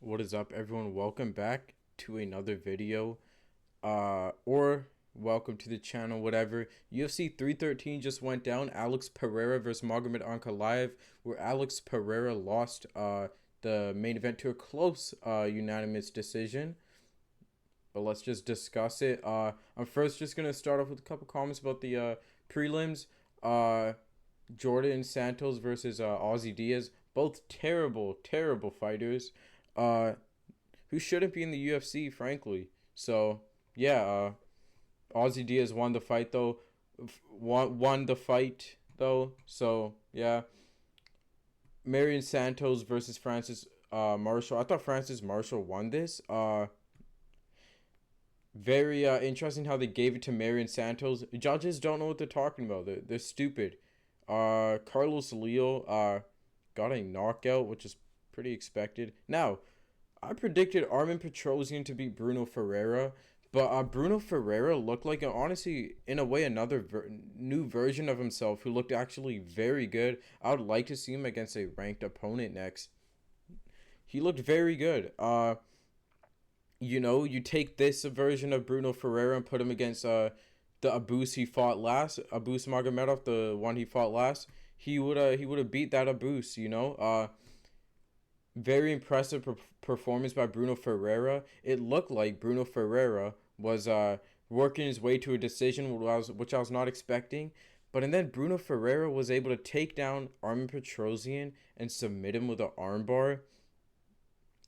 What is up, everyone? Welcome back to another video, or welcome to the channel, whatever. UFC 313 just went down. Alex Pereira versus Magomed Ankalaev, where Alex Pereira lost the main event to a close unanimous decision. But let's just discuss it. I'm first just gonna start off with a couple comments about the prelims. Jordan Santos versus Ozzy Diaz, both terrible, terrible fighters. Uh, who shouldn't be in the UFC, frankly. So yeah, Ozzy Diaz won the fight though. Won the fight though. So yeah, Marion Santos versus Francis Marshall. I thought Francis Marshall won this. Very interesting how they gave it to Marion Santos. Judges don't know what they're talking about. They're stupid. Carlos Leo got a knockout, which is pretty expected. Now, I predicted Armin Petrosian to beat Bruno Ferreira, but Bruno Ferreira looked like, honestly, in a way, another new version of himself who looked actually very good. I would like to see him against a ranked opponent next. He looked very good. You take this version of Bruno Ferreira and put him against the Abus he fought last, Abus Magomedov, the one he fought last. He would have beat that Abus. Very impressive performance by Bruno Ferreira. It looked like Bruno Ferreira was working his way to a decision, which I was not expecting. And then Bruno Ferreira was able to take down Armin Petrosian and submit him with an armbar.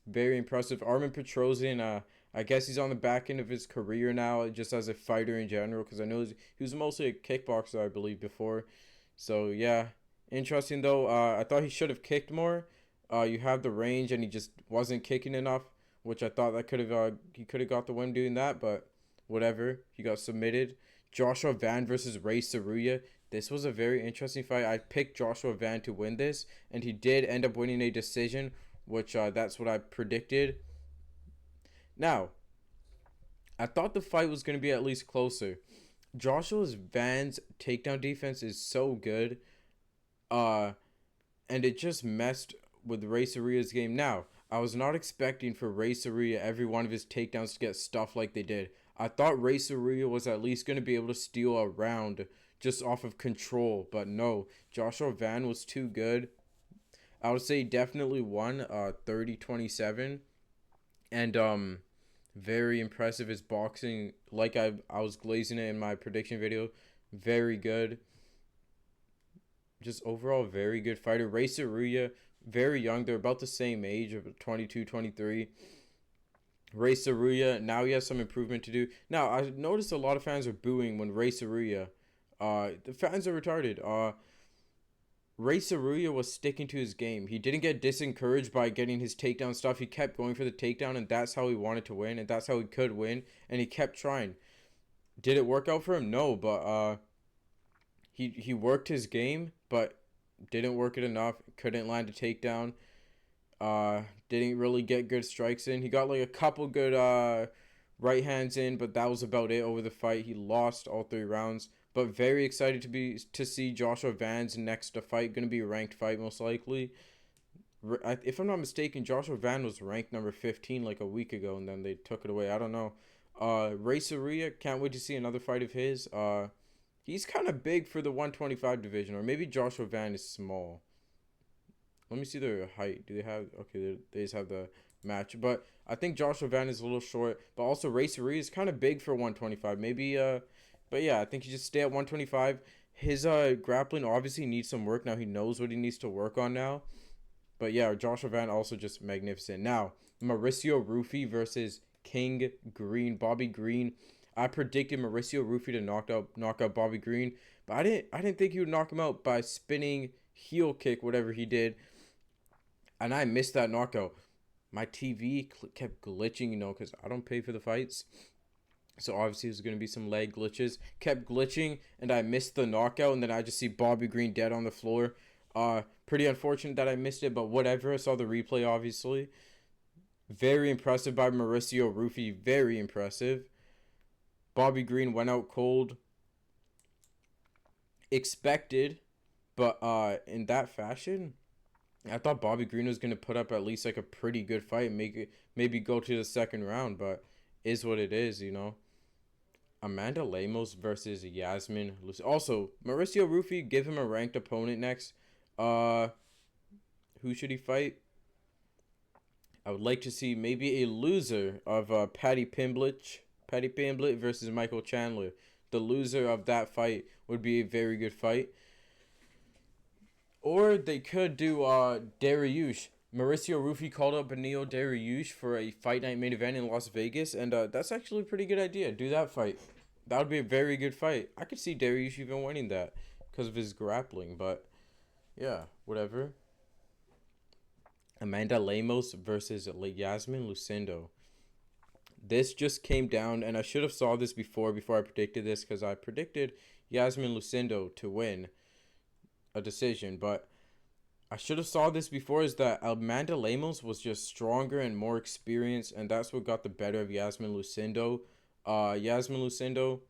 Very impressive. Armin Petrosian, I guess he's on the back end of his career now, just as a fighter in general, because I know he was mostly a kickboxer, I believe, before. So, yeah. Interesting, though. I thought he should have kicked more. You have the range, and he just wasn't kicking enough, which I thought that he could have got the win doing that, but whatever. He got submitted. Joshua Van versus Ray Saruya. This was a very interesting fight. I picked Joshua Van to win this, and he did end up winning a decision, which that's what I predicted. Now, I thought the fight was going to be at least closer. Joshua Van's takedown defense is so good, and it just messed with Ray Saruya's game. Now, I was not expecting for Ray Saruya every one of his takedowns to get stuffed like they did. I thought Ray Saruya was at least going to be able to steal a round just off of control, but no. Joshua Van was too good. I would say definitely won 30-27. And very impressive. His boxing, like I was glazing it in my prediction video, very good. Just overall very good fighter. Ray Saruya, very young. They're about the same age, of 22, 23. Ray Saruya, now he has some improvement to do. Now, I noticed a lot of fans are booing when Ray Saruya, the fans are retarded. Ray Saruya was sticking to his game. He didn't get disencouraged by getting his takedown stuff. He kept going for the takedown, and that's how he wanted to win, and that's how he could win, and he kept trying. Did it work out for him? No, but he worked his game, but didn't work it enough. Couldn't land a takedown. Didn't really get good strikes in. He got like a couple good right hands in, but that was about it over the fight. He lost all 3 rounds. But very excited to see Joshua Van's next fight. Going to be a ranked fight most likely. If I'm not mistaken, Joshua Van was ranked number 15 like a week ago, and then they took it away. I don't know. Ray Saruya, can't wait to see another fight of his. He's kind of big for the 125 division, or maybe Joshua Van is small. Let me see their height. Do they have... Okay, they just have the match. But I think Joshua Van is a little short. But also, Ray Saruya is kind of big for 125. Maybe... But yeah, I think he just stay at 125. His grappling obviously needs some work now. He knows what he needs to work on now. But yeah, Joshua Van also just magnificent. Now, Mauricio Rufy versus King Green, Bobby Green. I predicted Mauricio Rufy to knock out Bobby Green, but I didn't think he would knock him out by spinning heel kick, whatever he did. And I missed that knockout. My TV kept glitching, because I don't pay for the fights. So obviously there's going to be some leg glitches. Kept glitching, and I missed the knockout, and then I just see Bobby Green dead on the floor. Pretty unfortunate that I missed it, but whatever. I saw the replay, obviously. Very impressive by Mauricio Rufy. Very impressive. Bobby Green went out cold. Expected, but in that fashion, I thought Bobby Green was gonna put up at least like a pretty good fight and make it maybe go to the second round, but is what it is, you know. Amanda Lemos versus Yasmin. Also, Mauricio Rufy, give him a ranked opponent next. Uh, who should he fight? I would like to see maybe a loser of Patty Pimblett versus Michael Chandler. The loser of that fight would be a very good fight. Or they could do Dariush. Mauricio Rufy called up Benio Dariush for a fight night main event in Las Vegas, and that's actually a pretty good idea. Do that fight. That would be a very good fight. I could see Dariush even winning that because of his grappling, but yeah, whatever. Amanda Lemos versus Yasmin Lucindo. This just came down, and I should have saw this before I predicted this, because I predicted Yasmin Lucindo to win a decision, but I should have saw this before, is that Amanda Lemos was just stronger and more experienced, and that's what got the better of Yasmin Lucindo. Yasmin Lucindo,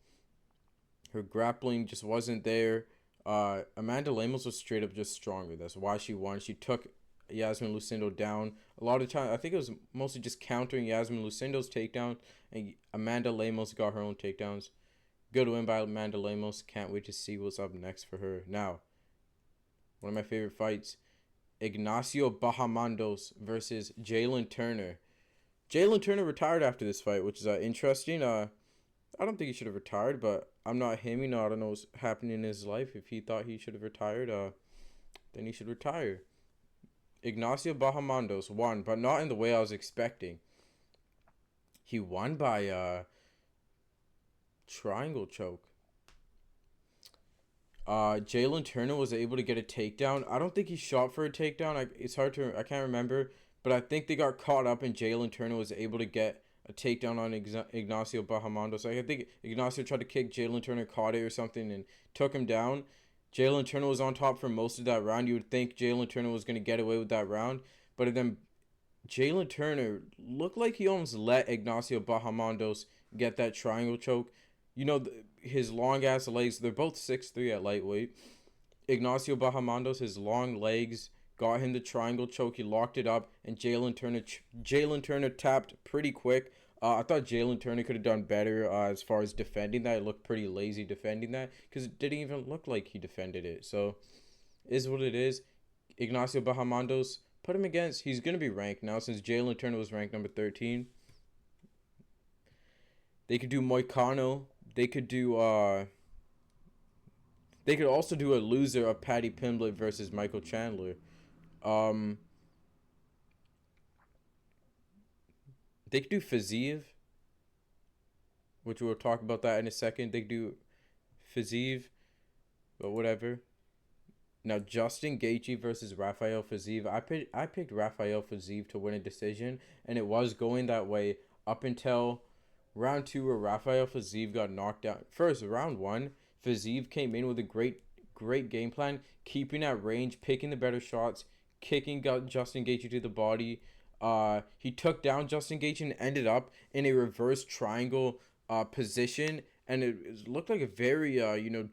her grappling just wasn't there. Amanda Lemos was straight up just stronger. That's why she won. She took Yasmin Lucindo down a lot of time. I think it was mostly just countering Yasmin Lucindo's takedown, and Amanda Lemos got her own takedowns. Good win by Amanda Lemos. Can't wait to see what's up next for her. Now, one of my favorite fights, Ignacio Bahamondos versus Jalen Turner. Jalen Turner retired after this fight, which is interesting. I don't think he should have retired, but I'm not him. You know, I don't know what's happening in his life. If he thought he should have retired, then he should retire. Ignacio Bahamondos won, but not in the way I was expecting. He won by triangle choke. Jalen Turner was able to get a takedown. I don't think he shot for a takedown. I can't remember, but I think they got caught up and Jalen Turner was able to get a takedown on Ignacio Bahamondos. I think Ignacio tried to kick Jalen Turner, caught it or something, and took him down. Jalen Turner was on top for most of that round. You would think Jalen Turner was going to get away with that round, but then Jalen Turner looked like he almost let Ignacio Bahamondos get that triangle choke. You know, his long ass legs, they're both 6'3" at lightweight. Ignacio Bahamondos, his long legs got him the triangle choke. He locked it up, and Jalen Turner tapped pretty quick. I thought Jalen Turner could have done better as far as defending that. It looked pretty lazy defending that because it didn't even look like he defended it. So, is what it is. Ignacio Bahamondos, put him against. He's going to be ranked now since Jalen Turner was ranked number 13. They could do Moicano. They could do they could also do a loser of Patty Pimblett versus Michael Chandler. They could do Fiziev, which we'll talk about that in a second. They could do Fiziev, but whatever. Now, Justin Gaethje versus Rafael Fiziev. I picked Rafael Fiziev to win a decision, and it was going that way up until round 2, where Rafael Fiziev got knocked out. First, round 1, Fiziev came in with a great game plan, keeping at range, picking the better shots, kicking Justin Gaethje to the body. He took down Justin Gaethje and ended up in a reverse triangle position, and it looked like a very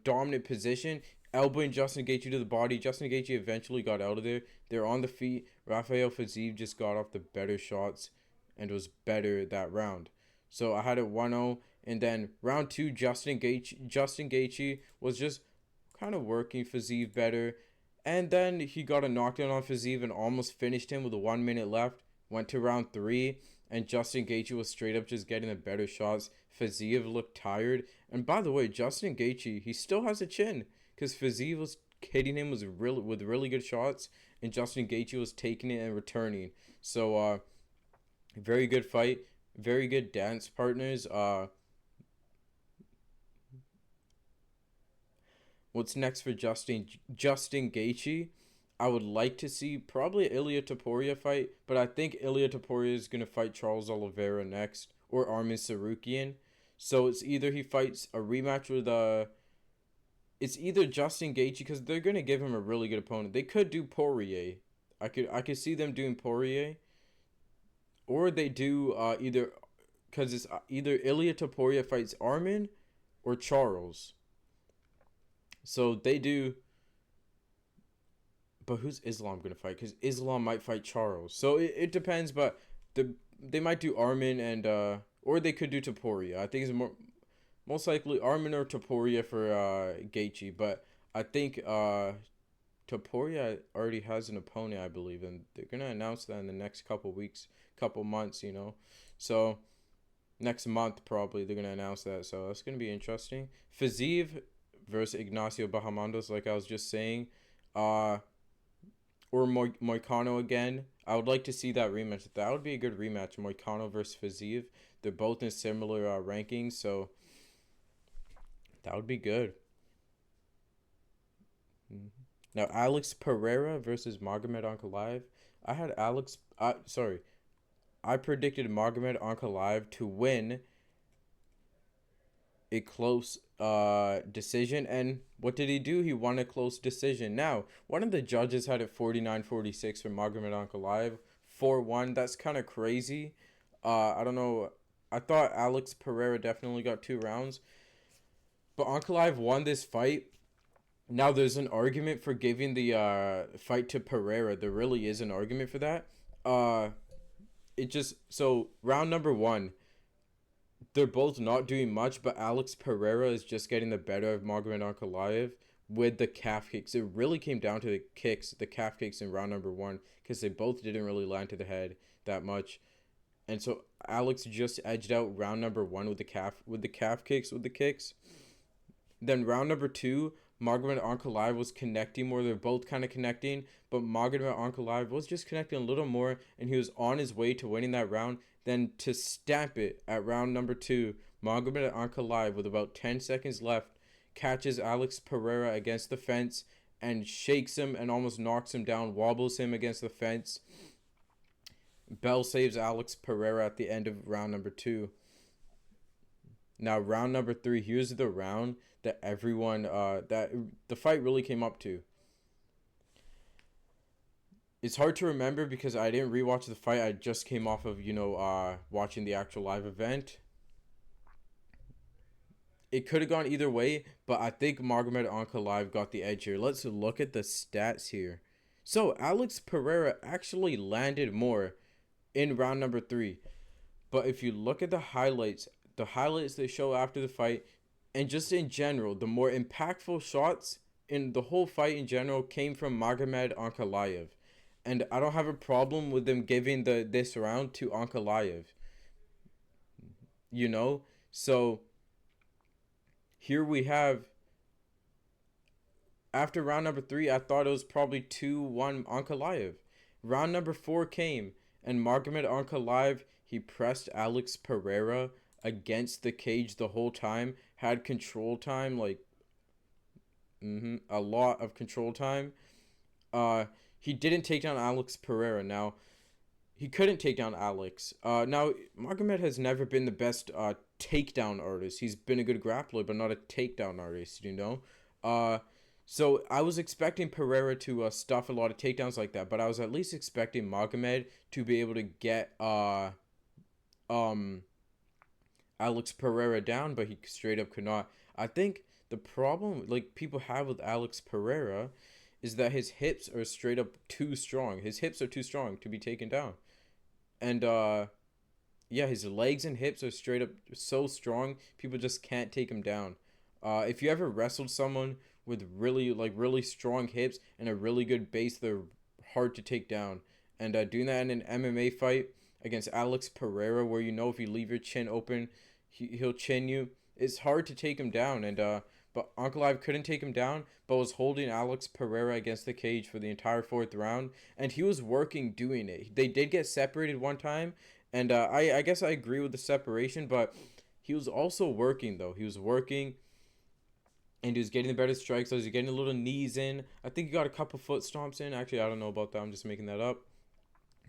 dominant position, elbowing Justin Gaethje to the body. Justin Gaethje eventually got out of there. They're on the feet. Rafael Fiziev just got off the better shots and was better that round. So I had it 1-0, and then round 2, Justin Gaethje was just kind of working Fiziev better, and then he got a knockdown on Fiziev and almost finished him with 1 minute left. Went to round 3, and Justin Gaethje was straight up just getting the better shots. Fiziev looked tired, and by the way, Justin Gaethje, he still has a chin, because Fiziev was hitting him with really good shots, and Justin Gaethje was taking it and returning. So very good fight. Very good dance partners. What's next for Justin Gaethje? I would like to see probably Ilia Topuria fight, but I think Ilia Topuria is gonna fight Charles Oliveira next, or Armin Sarukian. So it's either he fights a rematch with it's either Justin Gaethje, because they're gonna give him a really good opponent. They could do Poirier. I could see them doing Poirier. Or they do because it's either Ilia Topuria fights Armin or Charles. So they do But who's Islam gonna fight? Because Islam might fight Charles. So it depends. But they might do Armin and or they could do Taporia. I think it's most likely Armin or Taporia for Gaethje. But I think Taporia already has an opponent, I believe, and they're gonna announce that in the next couple weeks, couple months. So next month probably they're gonna announce that. So that's gonna be interesting. Fiziev versus Ignacio Bahamondes, like I was just saying. Uh, or Moicano again. I would like to see that rematch. That would be a good rematch. Moicano versus Fiziev. They're both in similar rankings, so that would be good. Mm-hmm. Now Alex Pereira versus Magomed Ankalaev. I had Alex. Sorry, I predicted Magomed Ankalaev to win a close decision, and what did he do? He won a close decision. Now, one of the judges had it 49-46 for Magomed Ankalaev, 4-1. That's kind of crazy. I don't know. I thought Alex Pereira definitely got 2 rounds, but Ankalaev won this fight. Now there's an argument for giving the fight to Pereira. There really is an argument for that. Uh, it just so round number 1, they're both not doing much, but Alex Pereira is just getting the better of Magomed Ankalaev with the calf kicks. It really came down to the calf kicks in round number 1, because they both didn't really land to the head that much, and so Alex just edged out round number 1 with the calf kicks. Then round number 2, Magomed Ankalaev was connecting more. They're both kind of connecting, but Magomed Ankalaev was just connecting a little more, and he was on his way to winning that round. Then to stamp it at round number 2, Magomed Ankalaev, with about 10 seconds left, catches Alex Pereira against the fence and shakes him and almost knocks him down, wobbles him against the fence. Bell saves Alex Pereira at the end of round number 2. Now round number 3, here's the round that everyone that the fight really came up to. It's hard to remember because I didn't rewatch the fight. I just came off of watching the actual live event. It could have gone either way, but I think Magomed Ankalaev got the edge here. Let's look at the stats here. So Alex Pereira actually landed more in round number 3, but if you look at the highlights they show after the fight, and just in general, the more impactful shots in the whole fight in general came from Magomed Ankalaev. And I don't have a problem with them giving this round to Ankalaev. So here we have, after round number 3, I thought it was probably 2-1 Ankalaev. Round number 4 came, and Magomed Ankalaev, he pressed Alex Pereira against the cage the whole time, had control time, a lot of control time. He didn't take down Alex Pereira. Now, he couldn't take down Alex. Now, Magomed has never been the best takedown artist. He's been a good grappler, but not a takedown artist, So I was expecting Pereira to stuff a lot of takedowns like that, but I was at least expecting Magomed to be able to get Alex Pereira down, but he straight up could not. I think the problem people have with Alex Pereira is that his hips are straight up too strong. His hips are too strong to be taken down. And his legs and hips are straight up so strong, people just can't take him down. If you ever wrestled someone with really strong hips and a really good base, they're hard to take down. And doing that in an MMA fight against Alex Pereira, where if you leave your chin open, he'll chin you. It's hard to take him down, and but Ankalaev couldn't take him down, but was holding Alex Pereira against the cage for the entire 4th round, and he was working doing it. They did get separated one time, and I guess I agree with the separation, but he was also working, though. He was working, and he was getting the better strikes. So he was getting a little knees in. I think he got a couple foot stomps in. Actually, I don't know about that. I'm just making that up.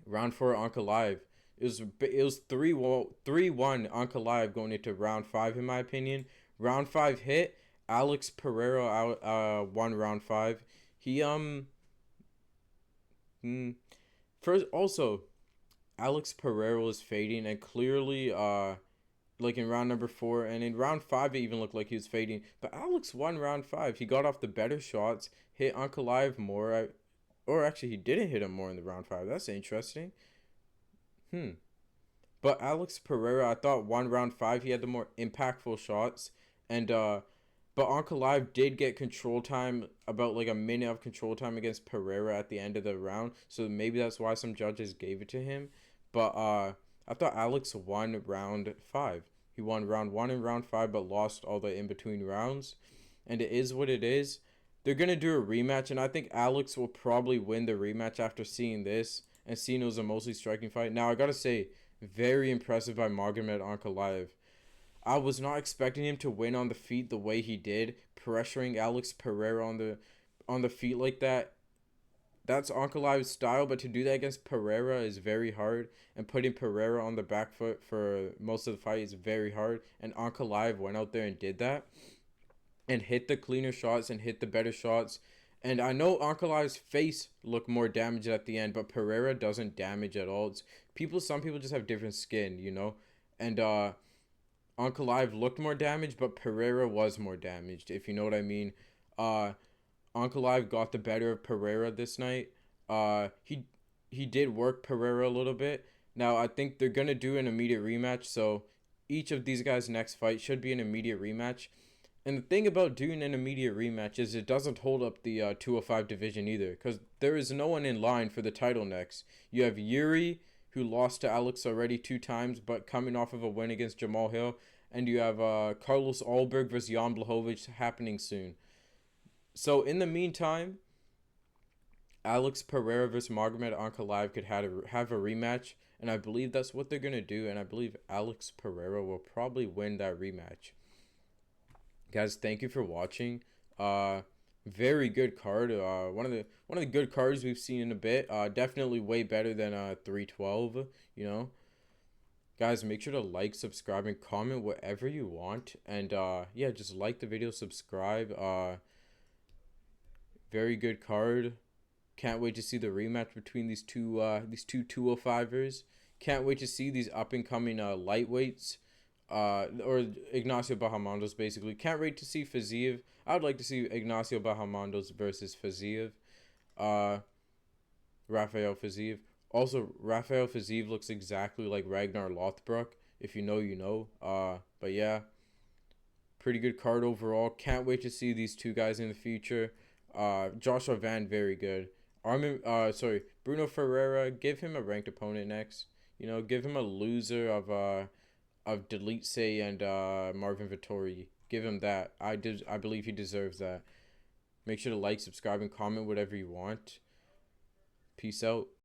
Round 4, Ankalaev. It was 3-1 Ankalaev going into round 5, in my opinion. Round 5 hit. Alex Pereira won round 5. He first also Alex Pereira was fading, and clearly in round number 4, and in round 5 it even looked like he was fading. But Alex won round 5. He got off the better shots, hit Ankalaev more. Or actually, he didn't hit him more in the round 5. That's interesting. Hmm. But Alex Pereira, I thought one round 5 he had the more impactful shots, and but Ankalaev did get control time, about like a minute of control time against Pereira at the end of the round. So maybe that's why some judges gave it to him. But I thought Alex won round 5. He won round 1 and round 5, but lost all the in between rounds. And it is what it is. They're gonna do a rematch, and I think Alex will probably win the rematch after seeing this and seeing it was a mostly striking fight. Now I gotta say, very impressive by Magomed Ankalaev. I was not expecting him to win on the feet the way he did, pressuring Alex Pereira on the feet like that. That's Ankalaev's style, but to do that against Pereira is very hard, and putting Pereira on the back foot for most of the fight is very hard. And Ankalaev went out there and did that, and hit the cleaner shots and hit the better shots. And I know Ankalaev's face looked more damaged at the end, but Pereira doesn't damage at all. Some people just have different skin, you know. And Ankalaev looked more damaged, but Pereira was more damaged, if you know what I mean. Uh, Ankalaev got the better of Pereira this night. He did work Pereira a little bit. Now I think they're gonna do an immediate rematch, so each of these guys' next fight should be an immediate rematch. And the thing about doing an immediate rematch is it doesn't hold up the 205 division either, because there is no one in line for the title next. You have Yuri, who lost to Alex already 2 times, but coming off of a win against Jamal Hill, and you have Carlos Alberg versus Jan Blachowicz happening soon. So in the meantime, Alex Pereira versus Magomed Ankalaev could have a rematch, and I believe that's what they're gonna do, and I believe Alex Pereira will probably win that rematch. Guys, thank you for watching. uh Very good card. One of the good cards we've seen in a bit. Definitely way better than 312, you know. Guys, make sure to like, subscribe, and comment whatever you want. And yeah, just like the video, subscribe. Very good card. Can't wait to see the rematch between these two 205ers. Can't wait to see these up and coming lightweights, or Ignacio Bahamondos basically. Can't wait to see Fiziev. I would like to see Ignacio Bahamondos versus Fiziev. Uh, Rafael Fiziev. Also, Rafael Fiziev looks exactly like Ragnar Lothbrok. If you know, you know. But yeah, pretty good card overall. Can't wait to see these two guys in the future. Joshua Van, very good. Bruno Ferreira, give him a ranked opponent next. You know, give him a loser of Delete and Marvin Vittori. Give him that. I believe he deserves that. Make sure to like, subscribe, and comment whatever you want. Peace out.